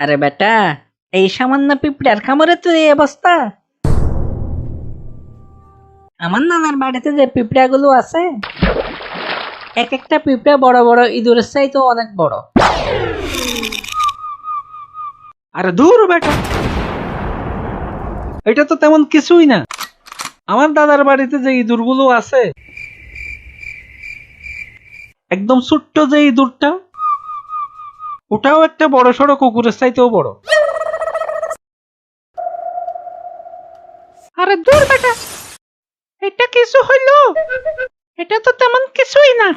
আরে বেটা, এই সামান্য পিঁপড়ার খামারে তো এই অবস্থা। আমার নানার বাড়িতে যে পিঁপড়াগুলো আছে, এক একটা পিঁপড়া বড় বড় ইঁদুরের চাইতে অনেক বড়। আরে দূর বেটা, এটা তো তেমন কিছুই না। আমার দাদার বাড়িতে যে ইঁদুরগুলো আছে, একদম ছোট্ট যে ইঁদুরটা, ওটাও একটা বড় সড়ো কুকুরের চাইতেও বড়। আরে দূর বেটা, এটা কিছু হইলো? এটা তো তেমন কিছুই না।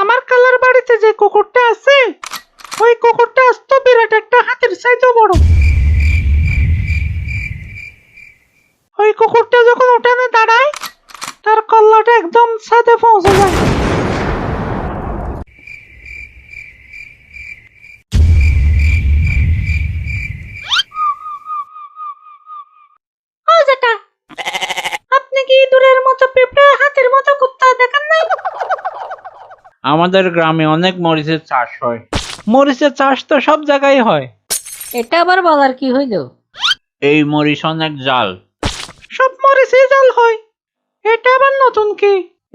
আমার কালার বাড়িতে যে কুকুরটা আছে, ওই কুকুরটা আস্ত বিরাট একটা হাতির চাইতেও বড়। ওই কুকুরটা যখন উঠানে দাঁড়ায়, তার কল্লাটা একদম ছাদে পৌঁছে যায়। ও যেটা, আপনি কি ইঁদুরের মতো পিঁপড়ে হাতির মতো কুত্তা দেখেন নাই? আমাদের গ্রামে অনেক মরিচের চাষ হয়। মরিচের চাষ তো সব জায়গায় হয়। এটা আবার বলার কি হইলো? এই মরিচ অনেক জাল। সব মরিচই জাল হয়, এটা আবার নতুন কি?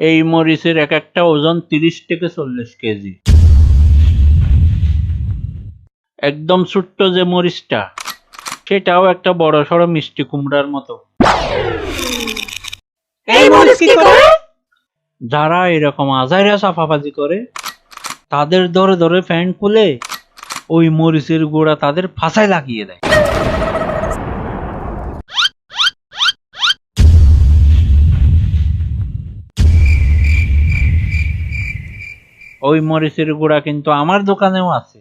এই মরিচের এক একটা ওজন 30 থেকে 40 কেজি। একদম ছোট্ট যে মরিচটা, সেটাও একটা বড় সড়ো মিষ্টি কুমড়ার মতো। এই মরিচ কি করে? যারা এরকম আজাইরা চাপাবাজি করে, তাদের ধরে ধরে ফ্যান খুলে ওই মরিচের গোড়া তাদের ফাঁসায় লাগিয়ে দেয়। ওই মরিচের গুঁড়া কিন্তু আমার দোকানেও আছে।